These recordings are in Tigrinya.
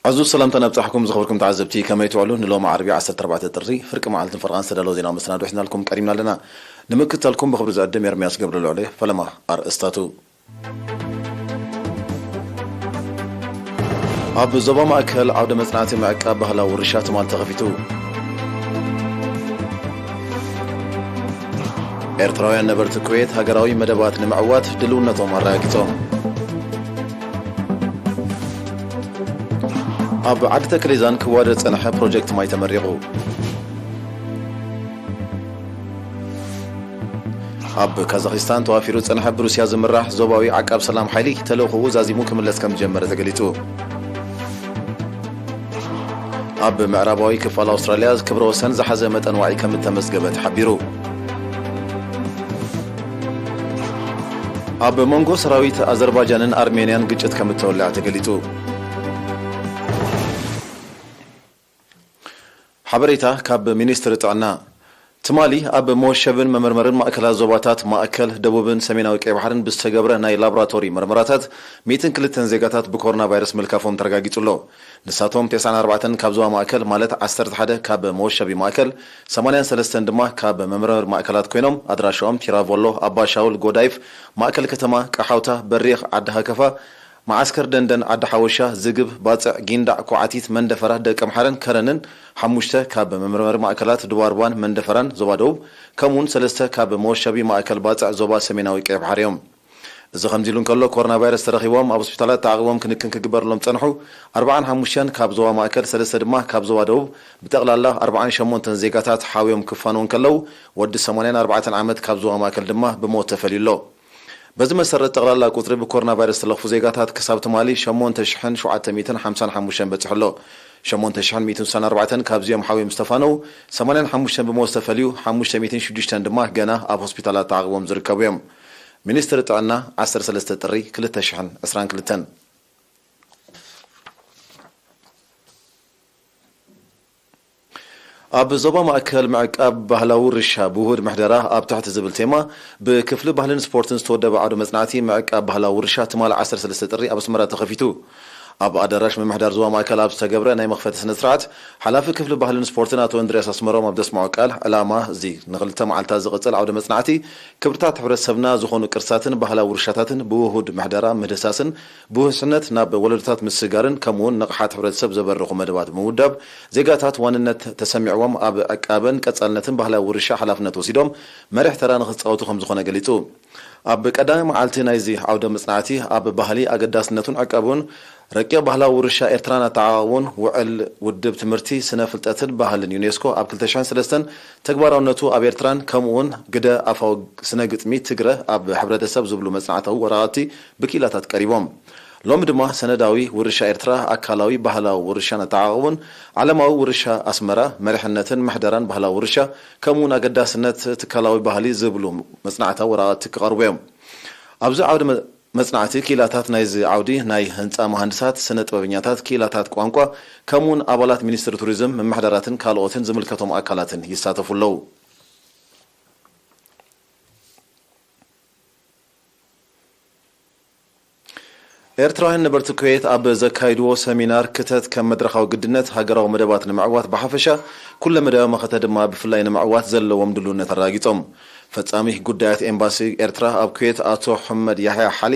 عزو السلام تنبتحكم زخبركم تعزبتي كما يتعلون لو مع ربيع 14 طري فرق مع الفرقان سدلو زينا مسناد وحنا لكم قريبنا لنا نمكت لكم بخبر زقدم يرمياس قبل له عليه فلما ارستاتو اب زبا ماكل عوده مصنعتي معقاب بهلا ورشات مال تغفيتو ኤርትራውያን ነበርቲ ኩዌት ሃገራዊ መደባት ንምዕዋት ድልውነቶም አረጋግጾም ኣብ ዓዲ ተክሊዛን ክዋደድ ጸንሐ ፕሮጀክት ማይ ተመሪቑ ኣብ ካዛኽስታን ተዋፊሩ ጸንሐ ብሩስያ ዝምራሕ ዞባዊ ዓቃብ ሰላም ሓይሊ ተልእኽኡ ዛዚሙ ክምለስ ከም ጀመረ ተገሊጹ ኣብ ምዕራባዊ ክፋል ኣውስትራልያ ክብረ ወሰን ዝሓዘ መጠን ዋዒ ከም ተመስገበ ተሓቢሩ ኣብ መንጎ ሰራዊት አዘርባይጃንን አርሜኒያን ግጭት ከምተወልዕ ተገሊጹ ሓበሬታ ካብ ሚኒስትር ጥዕና ትማሊ ኣብ መወሸብን መመርመርን ማእከላት ዞባታት ማእከል ደቡብን ሰሜናዊ ቀይ ባሕርን ብዝተገብረ ናይ ላቦራቶሪ ምርመራታት 102 ዜጋታት ብኮሮና ቫይረስ ምልካፎም ተረጋጊጹሎ ንሳቶም 94 ካብ ዞባ ማእከል ማለት 11 ካብ መወሸቢ ማእከል 83 ድማ ካብ መመርመር ማእከላት ኮይኖም አድራሻኦም ቲራቮሎ አባሻውል ጎዳይፍ ማእከል ከተማ ቀሓውታ በሪኽ ዓዲ ሃከፋ معسكر دندن عد حوشة زجب باطع جندع كوعتيت من دفرة دكم حرن كرنن حموشته كاب ممرمر مأكلات دواربان من دفران زوادوب كمون سلسته كاب موشبي مأكل باطع زوبا سميناوي كيف حريوم إذا خمزيلون كله كورونا فيروس ترخيوام أبو سبيطالات تعقوام كن كبر لهم تنحو 4 حموشان كاب زوا مأكل سلسته دماء كاب زوادوب بتغلى الله 4 شمون تنزيقاتات حاويهم كفانون كلو ود 84 عامد كاب زوا مأكل دماء بموت تفليلو بز مسرت تغلال قطري بكورونا فيروس تلفو زيغاتات كسابت مالي شمون تشحن شعات 255 بتحلو شمون تشحن 204 كابزيوم حاوي مستفانو 85 بمستفليو 506 دما غنا اب هوسبيتالات تعقوم زركبيوم مينستر طعنا 13 طري كل تشحن 22 اب زوبا ماكل معقاب بهلاو رشا بوهد محدره اب تحت زبل تيما بكفل بهلن سبورتن ستودب عدو مصنعتي معقاب بهلاو رشا تمال 13 طري اب سمره تخفيتو اب ادراش من محدر زوبا ماكل اب استغبره ناي مخفت سنسرات حلاف كفل بهلن سبورتن اتو اندرياس اسمرو مبدس معقال علامه زي نغلته معلتا زقصل عدو مصنعتي كبرتات حبرسبنا زخونو قرساتن بهلاو رشاتاتن بوهد محدره مدساسن بوسنت ناب ولدتات مسغارن كمون نقحات حبرسب زبرخو مدبات مودب زيغاتات واننت تسمعوم اب اقابن قصالنتن بهلاو ورشا حلافنت وسيدوم مرح ترى نخصاوتو خم زخونه غليطو اب قدام عالتي نايزي عود مصنعتي اب بهلي اقداسنتون عقابون رقيق بهلاو ورشا ايرترانا تعاون وعل ودب تمرتي سنه فلطتن بهلن يونسكو اب 2003 تግባራውነቱ اب ايرتران كمون قدا افاو سنه قطمي تگره اب حبرتسب زبلو مصنعتو وراتي بكيلاتات قريبوم لوم دما سنداوي ورشا ايرترا اكالاوي بهلاو ورشا تعاون علماو ورشا اسمره مرحنتن محدران بهلاو ورشا كمون اقداسنت تكالاوي بهلي زبلو مصنعتو وراتي قربوم ابز عود مصنعتي كيلاتات نايز عودي ناي هنصا مهندسات سنه طببኛታት كيلاتات ቋንቋ كمون ابالات ሚኒስትር ቱሪዝም መምሕደራትን ካልኦትን ዝምልከቶም አካላትን ይሳተፉለው ኤርትራውያን ነበርቲ ኩዌት ኣብ ዘካይድዎ ሰሚናር ክተት ከም መድረኻዊ ግድነት ሃገራዊ መደባት ንምዕዋት በሓፈሻ ኩለ መደባ መኸተ ድማ ብፍላይ ንምዕዋት ዘለዎም ድልውነት አራጊጾም ፈጻሚ ጉዳያት ኤምባሲ ኤርትራ ኣብ ኩዌት አቶ ሐመድ ያህያ ሓሊ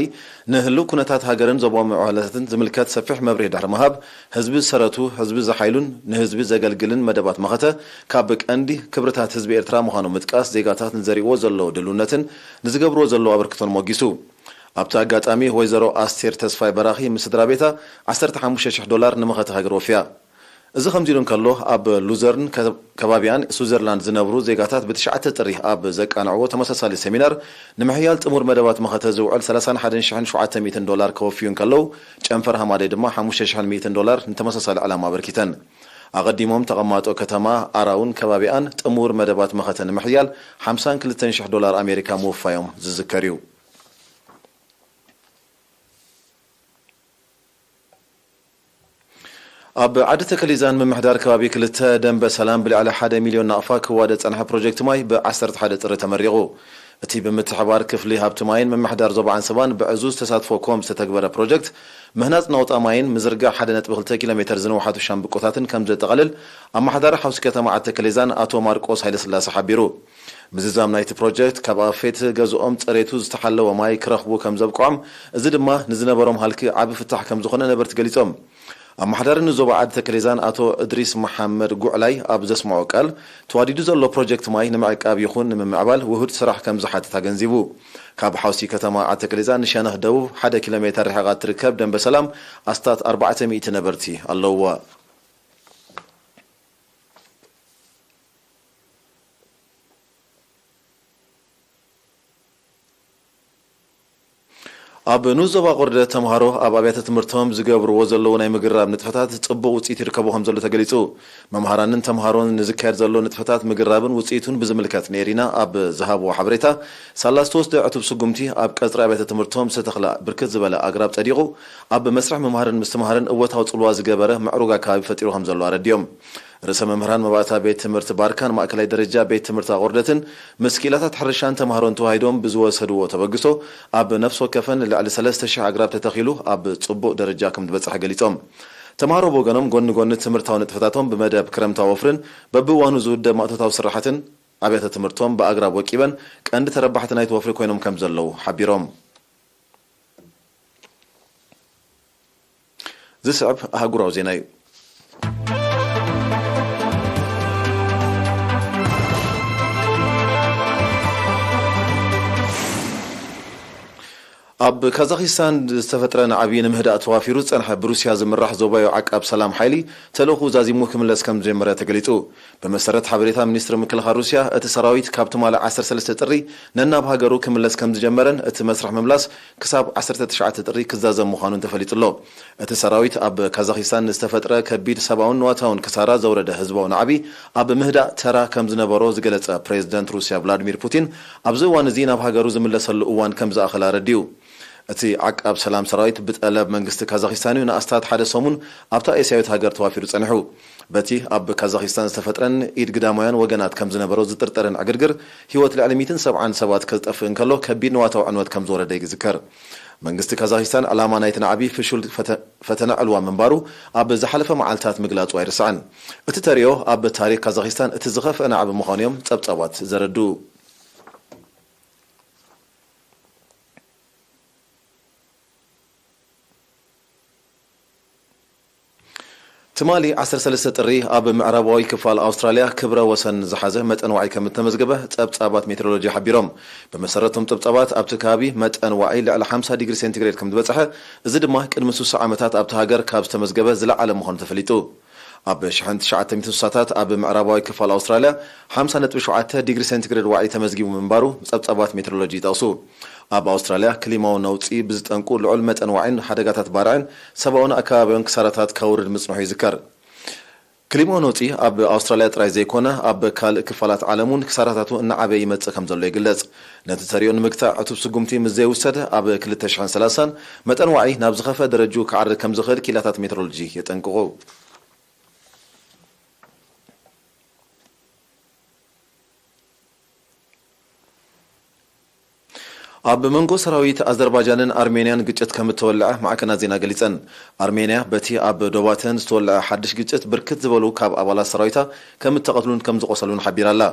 ንህሉ ኩነታት ሃገርን ዞባዊ ምዕዋላትን ዝምልከት ሰፊሕ መብርሂ ድሕሪ ምሃብ ህዝቢ ሰረቱ ህዝቢ ዘሓይሉን ንህዝቢ ዘገልግልን መደባት መኸተ ካብ ቀንዲ ክብርታት ህዝቢ ኤርትራ ምዃኑ ምጥቃስ ዜጋታት ንዘሪእዎ ዘለዎ ድልውነትን ንዝገብርዎ ዘለዎ አበርክቶን ሞጊሱ ኣብታ አጋጣሚ ወይዘሮ አስቴር ተስፋይ በራኺ ምስድራ ቤታ $15,000 ንምኸተ ሃገር ወፍያ እዚ ከምዚሉን ከሎ ኣብ ሉዘርን ከባቢያን ስዊዘርላንድ ዝነብሩ ዜጋታት ብትሽዓተ ጥሪ ኣብ ዘቃንዕዎ ተመሳሳሊ ሰሚናር ንምሕያል ጥሙር መደባት መኸተ ዝውዕል $31,700 ከወፍዩን ከለው ጨንፈር ሃማዴ ድማ $5,100 ንተመሳሳሊ ዓላማ አበርኪተን أقدمهم تقماتو كتما أراون ከባቢያን ጥሙር መደባት መኸተ ንምሕያል $52,000 أمريكا موفايوم ዝዝከሪዩ اب عدد تكليزان من محدار كبابي كلتا دنب سلام بالعلى 1 مليون نقفا كوادة عنها بروجكت ماي ب 11 طر تمريغو እቲ ብምትሕባር ክፍሊ ሃብቲ ማይን መማሕዳር ዞባ አንሰባን ብዕዙዝ ተሳትፎም ዝተተግበረ ፕሮጀክት ምህናፅ ናውጣ ማይን ምዝርጋሕ 1.2 ኪሎ ሜትር ዝነውሓቱ ሻምብቆታትን ከም ዘጠቓልል ኣመሓዳሪ ሓውሲ ከተማ ዓተከሌዛን አቶ ማርቆስ ሃይለስላሴ ሓቢሩ ምዝዛም ናይቲ ፕሮጀክት ካብ ኣፌት ገዝኦም ፀሬቱ ዝተሓለወ ማይ ክረኽቡ ከም ዘብቅዖም እዚ ድማ ንዝነበሮም ሃልኪ ዓብ ፍታሕ ከም ዝኾነ ነበርቲ ገሊፆም ኣመሓዳሪ ንዞባ ዓተከሌዛን አቶ እድሪስ መሐመድ ጉዕላይ ኣብ ዘስምዖ ቃል ተዋዲዱ ዘሎ ፕሮጀክት ማይ ንምዕቃብ ይኹን ንምምዕባል ውሁድ ስራሕ ከም ዝሓትት ገንዚቡ ካብ ሓውሲ ከተማ ዓተከሌዛን ንሸነኽ ደቡብ 1 ኪሎ ሜትር ርሕቃ ትርከብ ደንበ ሰላም ኣስታት 400 ነበርቲ ኣለውዋ ኣብ ንዞባ ቆርደ ተምሃሮ ኣብ ኣብያተ ትምህርቶም ዝገብርዎ ዘለዉ ናይ ምግራብ ንጥፈታት ጽቡቕ ውጽኢት ይርከቡ ከም ዘሎ ተገሊጹ መምሃራንን ተምሃሮን ንዝካየድ ዘሎ ንጥፈታት ምግራብን ውጽኢቱን ብዝምልከት ነሪና ኣብ ዝሃብዎ ሓበሬታ 33 ዕቱብ ስጉምቲ ኣብ ቀጽሪ ኣብያተ ትምህርቶም ዝተተኽለ ብርክት ዝበለ ኣግራብ ጸዲቑ ኣብ መስርሕ መምሃርን ምስትምሃርን እወታዊ ጽልዋ ዝገበረ ምዕሩግ ኣከባቢ ፈጢሩ ከም ዘሎ ኣረድዮም ርዕሰ መምህራን መባእታ ቤት ትምህርቲ ባርካን ማእከላይ ደረጃ ቤት ትምህርቲ ቆርደትን መስኪላታት ሕርሻን ተምሃሮን ተዋሂዶም ብዝወሰድዎ ተበግሶ ኣብ ነፍስ ወከፈን ልዕሊ 3000 ኣግራብ ተተኺሉ ኣብ ጽቡቕ ደረጃ ከም ዝበጽሐ ገሊፆም ተምሃሮ ብወገኖም ጎኒ ጎኒ ትምህርታዊ ንጥፈታቶም ብመደብ ክረምታዊ ወፍርን በብእዋኑ ዝውደብ ማእቶታዊ ስራሕትን ኣብያተ ትምህርቶም ብኣግራብ ወቂበን ቀንዲ ተረባሕቲ ናይቲ ወፍሪ ኮይኖም ከም ዘለው ሓቢሮም ዝስዕብ ኣህጉራዊ ዜና እዩ ኣብ ካዛክስታን ዝተፈጥረ ዓብዪ ንምህዳእ ተዋፊሩ ፀንሐ ብሩስያ ዝምራሕ ዞባዊ ዓቃብ ሰላም ሓይሊ ተልእኹ ዛዚሙ ክምለስ ከም ዝጀመረ ተገሊጹ ብመሰረት ሓበሬታ ሚኒስትሪ ምክልኻል ሩስያ እቲ ሰራዊት ካብቲ ማለ 13 ጥሪ ነናብ ሃገሩ ክምለስ ከም ዝጀመረን እቲ መስርሕ ምምላስ ክሳብ 19 ጥሪ ክዛዘም ምዃኑን ተፈሊጡሎ እቲ ሰራዊት ኣብ ካዛክስታን ዝተፈጥረ ከቢድ ሰብኣውን ንዋታውን ክሳራ ዘውረደ ህዝባዊ ናዕቢ ኣብ ምህዳእ ተራ ከም ዝነበሮ ዝገለጸ ፕሬዚደንት ሩስያ ቭላድሚር ፑቲን ኣብዚ እዋን እዚ ናብ ሃገሩ ዝምለሰሉ እዋን ከም ዝኣኸለ ረድዩ እቲ ዓቃብ ሰላም ሰራዊት ብጠለብ መንግስቲ ካዛክስታን ንኣስታት ሓደ ሰሙን ኣብታ ኤስያዊት ሃገር ተዋፊሩ ጸኒሑ በቲ ኣብ ካዛክስታን ዝተፈጥረን ኢድ ግዳማውያን ወገናት ከም ዝነበሮ ዝጥርጠርን ዕግርግር ህይወት ልዕሊ 170 ሰባት ከዝጠፍእ እንከሎ ከቢድ ንዋታዊ ዕንወት ከም ዝወረደ ይዝከር መንግስቲ ካዛክስታን ዓላማ ናይቲ ናዕቢ ፍሹል ፈተና ዕልዋ ምንባሩ ኣብ ዝሓለፈ መዓልታት ምግላጹ ኣይርስዓን እቲ ተሪዮ ኣብ ታሪክ ካዛክስታን እቲ ዝኸፍአ ናዕቢ ምዃኑ እዮም ጸብጻባት ዘረዱ ትማሊ 13 ጥሪ ኣብ ምዕራባዊ ክፋል ኣውስትራልያ ክብረ ወሰን ዝሓዘ መጠን ዋዒ ከም ተመዝገበ ጸብጻባት ሜትሮሎጂ ሓቢሮም ብመሰረቶም ጸብጻባት ኣብቲ ከባቢ መጠን ዋዒ ልዕሊ 50 ዲግሪ ሴንቲግሬድ ከም ዝበጽሐ እዚ ድማ ቅድሚ 60 ዓመታት ኣብቲ ሃገር ካብ ዝተመዝገበ ዝለዓለ ምዃኑ ተፈሊጡ ኣብ 1960ታት ኣብ ምዕራባዊ ክፋል ኣውስትራልያ 50.7 ዲግሪ ሴንቲግሬድ ዋዒ ተመዝጊቡ ምንባሩ ጸብጻባት ሜትሮሎጂ ይጠቕሱ ኣብ ኣውስትራልያ ክሊማዊ ነውፂ ብዝጠንቁ ልዑል መጠን ዋዒን ሓደጋታት ባርዕን ሰብኣውን ኣከባቢውን ክሳራታት ከውርድ ምጽንሑ ይዝከር ክሊማዊ ነውፂ ኣብ ኣውስትራልያ ጥራይ ዘይኮነ ኣብ ካልእ ክፋላት ዓለሙን ክሳራታቱ እናዓበየ ይመጽእ ከም ዘሎ ይግለጽ ነቲ ተሪኦ ንምግታዕ ዕቱብ ስጉምቲ ምስ ዘይውሰደ ኣብ 2030 መጠን ዋዒ ናብ ዝኸፈ ደረጁ ክዓርግ ከም ዝኽእል ኪላታት ሜትሮሎጂ የጠንቅቑ ኣብ መንጎ ሰራዊት አዘርባይጃንን አርሜንያን ግጭት ከም ተወልዐ ማዕከናት ዜና ገሊፀን አርሜንያ በቲ ኣብ ዶባተን ዝተወልዐ ሓድሽ ግጭት ብርክት ዝበሉ ካብ ኣባላት ሰራዊታ ከም ተቐትሉን ከም ዝቆሰሉን ሓቢራላ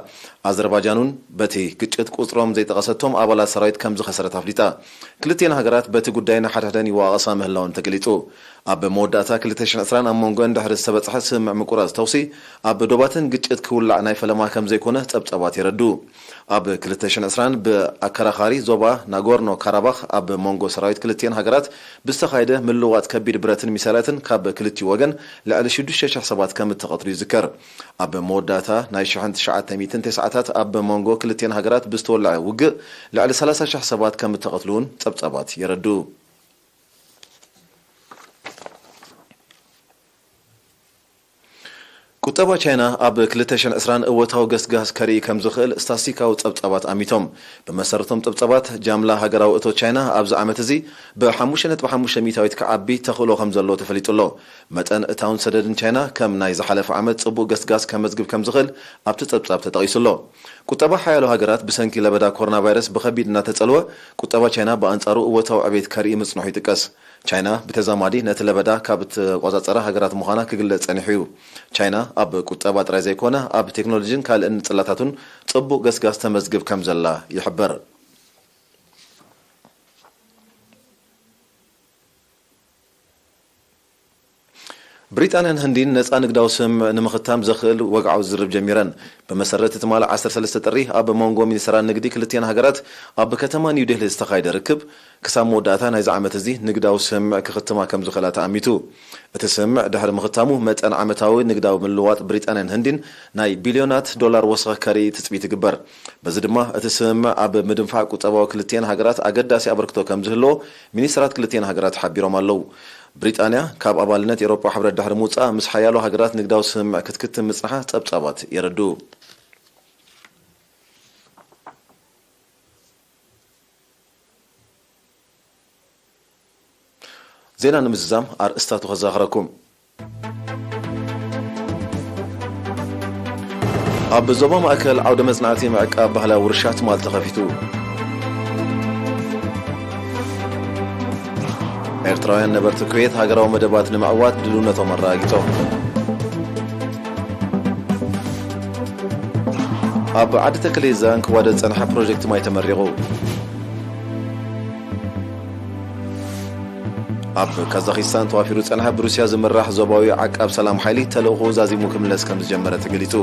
አዘርባይጃኑን በቲ ግጭት ቁጽሮም ዘይጠቀሰቶም ኣባላት ሰራዊት ከም ዝኸሰረት ኣፍሊጣ ክልቴን ሃገራት በቲ ጉዳይና ሓድሕደን ይዋቀሳ ምህላውን ተገሊጹ ኣብ መወዳእታ 2020 ኣብ መንጎ እንድሕር ዝተበጽሐ ስምዕ ምቁራጽ ተውሲ ኣብ ዶባተን ግጭት ክውላዕ ናይ ፈለማ ከም ዘይኮነ ጸብጸባት ይረዱ ኣብ 2020 ብኣከራኻሪ ዞባ ናጎርኖ ካራባኽ ኣብ መንጎ ሰራዊት ክልቴን ሃገራት ብዝተኻየደ ምልውዋጥ ከቢድ ብረትን ሚሳይላትን ካብ ክልቲኡ ወገን ልዕሊ 6,000 ሰባት ከም ተቐትሉ ይዝከር ኣብ መወዳእታ ናይ 1990ታት ኣብ መንጎ ክልቴን ሃገራት ብዝተወልዐ ውግእ ልዕሊ 30,000 ሰባት ከም ተቐትሉን ጸብጸባት ይረዱ ቁጠባ ቻይና ኣብ 2020 እወታዊ ገስጋስ ከርኢ ከም ዝኽእል ስታቲስቲካዊ ፀብፀባት ኣሚቶም ብመሰረቶም ፀብፀባት ጃምላ ሃገራዊ እቶት ቻይና ኣብዚ ዓመት እዚ ብ5.5 ሚታዊት ክዓቢ ተኽእሎ ከም ዘሎ ተፈሊጡሎ መጠን እታውን ሰደድን ቻይና ከም ናይ ዝሓለፈ ዓመት ጽቡቕ ገስጋስ ከመዝግብ ከም ዝኽእል ኣብቲ ፀብጻብ ተጠቒሱሎ ቁጠባ ሓያሎ ሃገራት ብሰንኪ ለበዳ ኮሮና ቫይረስ ብኸቢድ እናተጸልወ ቁጠባ ቻይና ብኣንጻሩ እወታዊ ዕቤት ከርኢ ምጽንሑ ይጥቀስ ቻይና በተዛማዲ ነቲ ለበዳ ካብ ተቆጻጸረ ሃገራት ምዃና ክግለጽ ጸኒሑ እዩ ቻይና ኣብ ቁጠባ ጥራይ ዘይኮነ ኣብ ቴክኖሎጂን ካልእን ጽላታቱን ጽቡቕ ገስጋስ ተመዝግብ ከም ዘላ ይሕበር بريطانيا هندين نص ንግዳዊ ስምምዕ ንምኽታም ዘኽእል ወግዓዊ ዝርብ ጀሚረን በመሰረት ትማል 13 ጥሪ ኣብ መንጎ ሚኒስትራት ንግዲ ክልቲአን ሃገራት ኣብ ከተማ ኒው ዴልሂ ዝተኻየደ ርክብ ክሳብ መወዳእታ ናይዚ ዓመት እዚ ንግዳዊ ስምምዕ ክኽትማ ከም ዝኽእላ ተኣሚቱ እቲ ስምምዕ ድሕሪ ምኽታሙ መጠን ዓመታዊ ንግዳዊ ምልውዋጥ ብሪጣንያን ህንድን ናይ ቢልዮናት ዶላር ወስኺ ከርኢ ትፅቢት ይግበር በዚ ድማ እቲ ስምምዕ ኣብ ምድንፋዕ ቁጠባዊ ክልቲአን ሃገራት ኣገዳሲ ኣበርክቶ ከም ዝህልዎ ሚኒስትራት ክልቲአን ሃገራት ሓቢሮም ኣለዉ بريطانيا كاب أبالنت أوروبا حبر الدهر موسى مسحيالو هجرات نقداو سمع كتكت مصنحة تبصابات يردو زينا نمززام ار استاتو خزاغركم أب زوبا مأكل عودة مزنعتي معك أبهلا ورشات مال تخفيتو ኤርትራውያን ነበርቲ ኩዌት ሃገራዊ መደባት ንምዕዋት ድልውነቶም ኣረጋጊጾም ኣብ ዓዲ ተክሌ ዛን ክዋደድ ጸንሐ ፕሮጀክት ማይ ተመሪቑ ኣብ ካዛኺስታን ተዋፊሩ ጸንሐ ብሩስያ ዝምራሕ ዞባዊ ዓቃብ ሰላም ሓይሊ ተልእኾ ዛዚሙ ክምለስ ከም ዝጀመረ ተገሊጹ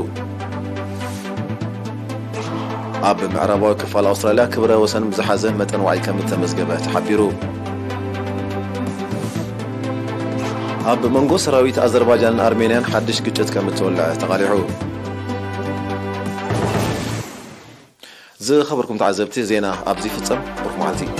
ኣብ ምዕራባዊ ክፋል ኣውስትራልያ ክብረ ወሰን ዝሓዘ መጠን ዋዕይ ከም ተመዝገበ ተሓቢሩ ኣብ መንጎ ሰራዊት ኣዘርባይጃንን ኣርሜንያን ሓድሽ ግጭት ከም እትወልዕ ተቃሊዑ ዝኸበርኩም ተዓዘብቲ ዜና ኣብዚ ፍጸም ርክማልቲ